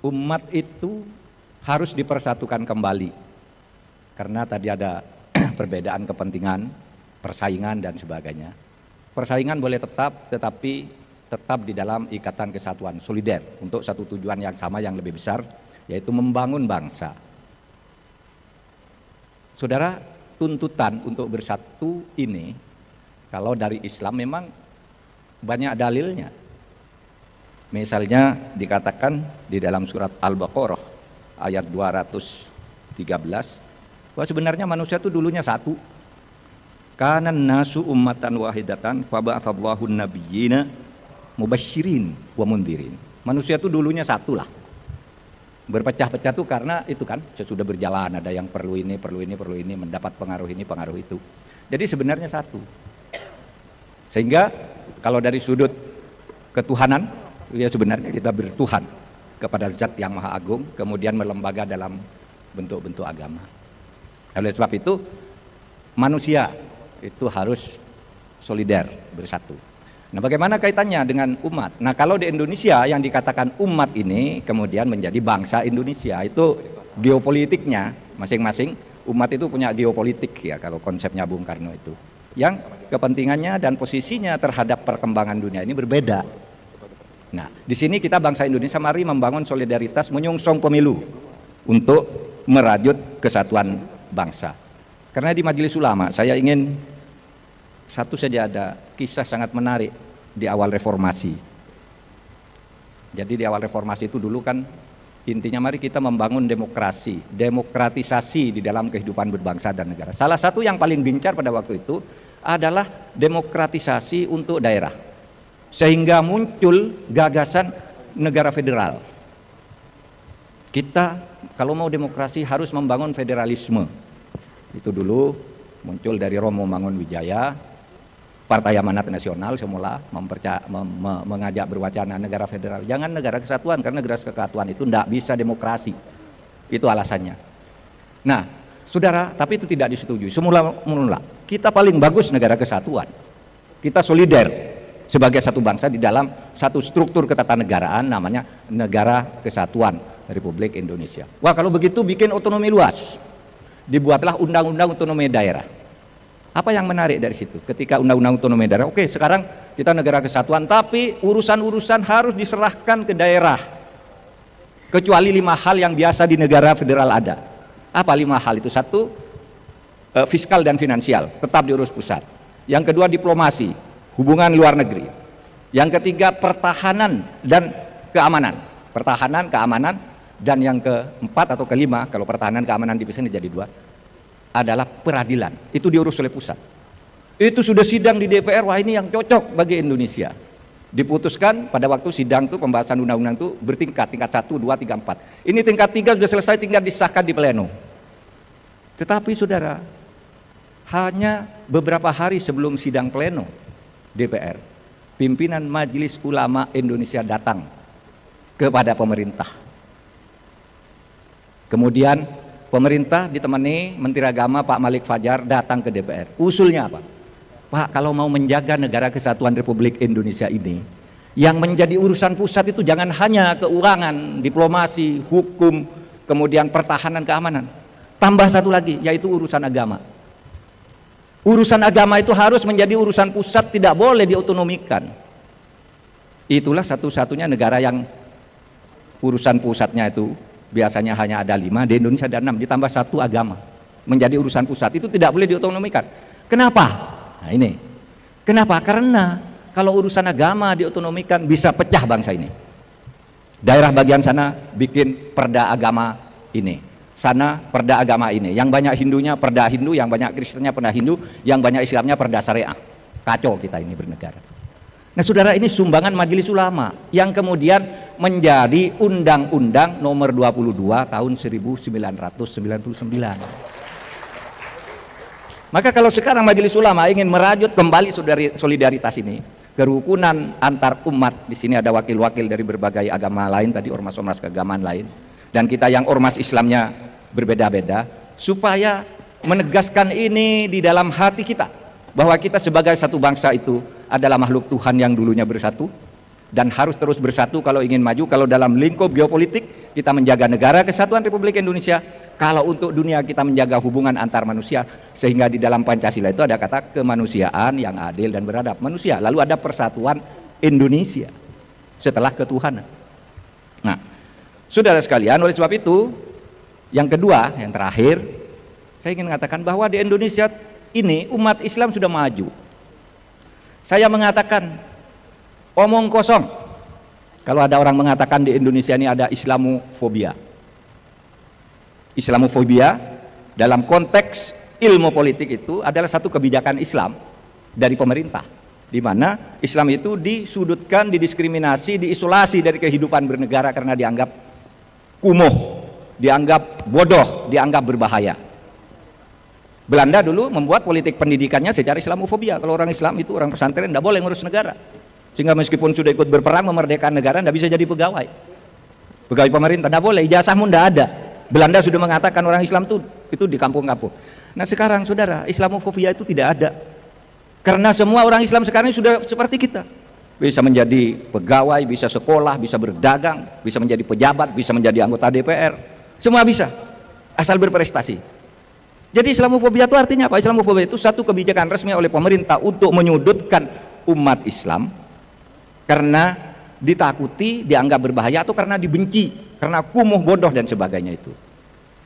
umat itu harus dipersatukan kembali. Karena tadi ada perbedaan kepentingan, persaingan dan sebagainya. Persaingan boleh tetap, tetapi tetap di dalam ikatan kesatuan solider untuk satu tujuan yang sama yang lebih besar, yaitu membangun bangsa. Saudara, tuntutan untuk bersatu ini kalau dari Islam memang banyak dalilnya. Misalnya dikatakan di dalam surat Al-Baqarah ayat 213 bahwa sebenarnya manusia itu dulunya satu. Kana nasu ummatan wahidatan faba'atsallahu nabiyyina mubasysyirin wa mundhirin. Manusia itu dulunya satu lah. Berpecah-pecah tuh karena itu kan sesudah berjalan ada yang perlu ini, mendapat pengaruh ini, pengaruh itu. Jadi sebenarnya satu. Sehingga kalau dari sudut ketuhanan, ya sebenarnya kita bertuhan kepada Zat yang Maha Agung, kemudian melembaga dalam bentuk-bentuk agama. Oleh sebab itu manusia itu harus solider, bersatu. Nah, bagaimana kaitannya dengan umat? Nah, kalau di Indonesia yang dikatakan umat ini kemudian menjadi bangsa Indonesia, itu geopolitiknya masing-masing umat itu punya geopolitik ya kalau konsepnya Bung Karno itu. Yang kepentingannya dan posisinya terhadap perkembangan dunia ini berbeda. Nah, di sini kita bangsa Indonesia mari membangun solidaritas menyongsong pemilu untuk merajut kesatuan bangsa. Karena di Majelis Ulama saya ingin satu saja ada kisah sangat menarik di awal reformasi. Jadi di awal reformasi itu dulu kan intinya mari kita membangun demokrasi, demokratisasi di dalam kehidupan berbangsa dan negara. Salah satu yang paling gencar pada waktu itu adalah demokratisasi untuk daerah. Sehingga muncul gagasan negara federal. Kita kalau mau demokrasi harus membangun federalisme. Itu dulu muncul dari Romo Mangunwijaya, Partai Amanat Nasional semula mengajak berwacana negara federal. Jangan negara kesatuan, karena negara kesatuan itu tidak bisa demokrasi. Itu alasannya. Nah, saudara, tapi itu tidak disetujui. Semula kita paling bagus negara kesatuan. Kita solider sebagai satu bangsa di dalam satu struktur ketatanegaraan namanya Negara Kesatuan Republik Indonesia. Wah, kalau begitu bikin otonomi luas. Dibuatlah undang-undang otonomi daerah. Apa yang menarik dari situ? Ketika undang-undang otonomi daerah, oke, sekarang kita negara kesatuan, tapi urusan-urusan harus diserahkan ke daerah. Kecuali 5 hal yang biasa di negara federal ada. Apa 5 hal itu? 1, fiskal dan finansial, tetap diurus pusat. Yang kedua, diplomasi, hubungan luar negeri. Yang ketiga, pertahanan dan keamanan. Pertahanan, keamanan. Dan yang keempat atau kelima, kalau pertahanan keamanan dipisah jadi 2, adalah peradilan. Itu diurus oleh pusat. Itu sudah sidang di DPR, wah ini yang cocok bagi Indonesia. Diputuskan pada waktu sidang itu pembahasan undang-undang itu bertingkat, tingkat 1, 2, 3, 4. Ini tingkat 3 sudah selesai, tinggal disahkan di pleno. Tetapi saudara, hanya beberapa hari sebelum sidang pleno DPR, pimpinan Majelis Ulama Indonesia datang kepada pemerintah. Kemudian pemerintah ditemani Menteri Agama Pak Malik Fajar datang ke DPR. Usulnya apa? Pak, kalau mau menjaga negara kesatuan Republik Indonesia ini, yang menjadi urusan pusat itu jangan hanya keuangan, diplomasi, hukum, kemudian pertahanan, keamanan. Tambah satu lagi, yaitu urusan agama. Urusan agama itu harus menjadi urusan pusat, tidak boleh diotonomikan. Itulah satu-satunya negara yang urusan pusatnya itu biasanya hanya ada 5, di Indonesia ada 6, ditambah 1 agama menjadi urusan pusat, itu tidak boleh diotonomikan. Kenapa? Nah ini kenapa? Karena kalau urusan agama diotonomikan bisa pecah bangsa ini. Daerah bagian sana bikin perda agama ini, sana perda agama ini, yang banyak Hindunya perda Hindu, yang banyak Kristennya perda Hindu, yang banyak Islamnya perda syariah. Kacau kita ini bernegara. Nah saudara, ini sumbangan Majelis Ulama yang kemudian menjadi Undang-Undang nomor 22 tahun 1999. Maka kalau sekarang Majelis Ulama ingin merajut kembali solidaritas ini, kerukunan antar umat, di sini ada wakil-wakil dari berbagai agama lain, tadi ormas-ormas keagamaan lain, dan kita yang ormas Islamnya berbeda-beda, supaya menegaskan ini di dalam hati kita, bahwa kita sebagai satu bangsa itu adalah makhluk Tuhan yang dulunya bersatu, dan harus terus bersatu kalau ingin maju. Kalau dalam lingkup geopolitik kita menjaga negara kesatuan Republik Indonesia, kalau untuk dunia kita menjaga hubungan antar manusia, sehingga di dalam Pancasila itu ada kata kemanusiaan yang adil dan beradab manusia, lalu ada persatuan Indonesia setelah ketuhanan. Nah, saudara sekalian, oleh sebab itu yang kedua, yang terakhir, saya ingin mengatakan bahwa di Indonesia ini umat Islam sudah maju. Saya mengatakan omong kosong kalau ada orang mengatakan di Indonesia ini ada Islamofobia. Islamofobia dalam konteks ilmu politik itu adalah satu kebijakan Islam dari pemerintah, di mana Islam itu disudutkan, didiskriminasi, diisolasi dari kehidupan bernegara karena dianggap kumuh, dianggap bodoh, dianggap berbahaya. Belanda dulu membuat politik pendidikannya secara Islamofobia. Kalau orang Islam itu, orang pesantren, tidak boleh ngurus negara. Sehingga meskipun sudah ikut berperang memerdekakan negara, tidak bisa jadi pegawai. Pegawai pemerintah tidak boleh, ijazahmu tidak ada. Belanda sudah mengatakan orang Islam itu di kampung-kampung. Nah sekarang saudara, Islamofobia itu tidak ada. Karena semua orang Islam sekarang sudah seperti kita. Bisa menjadi pegawai, bisa sekolah, bisa berdagang, bisa menjadi pejabat, bisa menjadi anggota DPR. Semua bisa, asal berprestasi. Jadi Islamofobia itu artinya apa? Islamofobia itu satu kebijakan resmi oleh pemerintah untuk menyudutkan umat Islam karena ditakuti, dianggap berbahaya, atau karena dibenci, karena kumuh, bodoh dan sebagainya itu.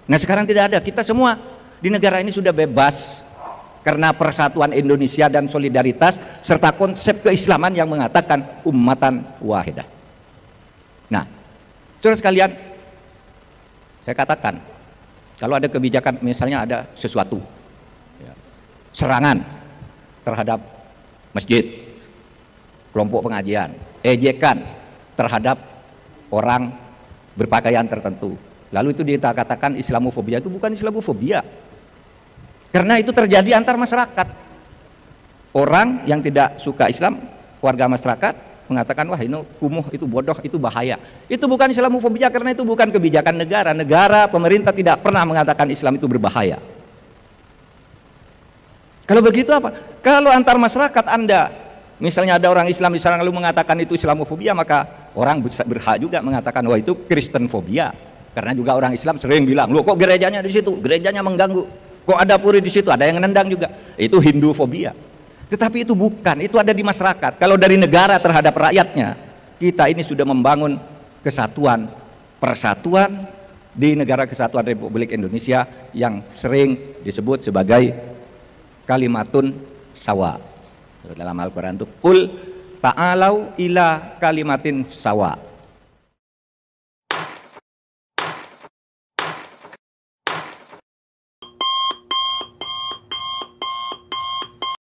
Nah sekarang tidak ada, kita semua di negara ini sudah bebas karena persatuan Indonesia dan solidaritas serta konsep keislaman yang mengatakan ummatan wahidah. Nah, saudara sekalian, saya katakan kalau ada kebijakan, misalnya ada sesuatu serangan terhadap masjid, kelompok pengajian, ejekan terhadap orang berpakaian tertentu, lalu itu kita katakan Islamofobia, itu bukan Islamofobia, karena itu terjadi antar masyarakat. Orang yang tidak suka Islam, warga masyarakat mengatakan wah ini kumuh, itu bodoh, itu bahaya. Itu bukan Islamofobia karena itu bukan kebijakan negara. Negara, pemerintah tidak pernah mengatakan Islam itu berbahaya. Kalau begitu apa? Kalau antar masyarakat Anda, misalnya ada orang Islam di sana lalu mengatakan itu Islamofobia, maka orang berhak juga mengatakan wah itu Kristenfobia. Karena juga orang Islam sering bilang, loh kok gerejanya di situ, gerejanya mengganggu. Kok ada puri di situ, ada yang nendang juga. Itu Hindufobia. Tetapi itu bukan, itu ada di masyarakat. Kalau dari negara terhadap rakyatnya, kita ini sudah membangun kesatuan, persatuan di negara kesatuan Republik Indonesia yang sering disebut sebagai kalimatun sawa. Dalam Al-Quran itu, Qul ta'alau ila kalimatin sawa.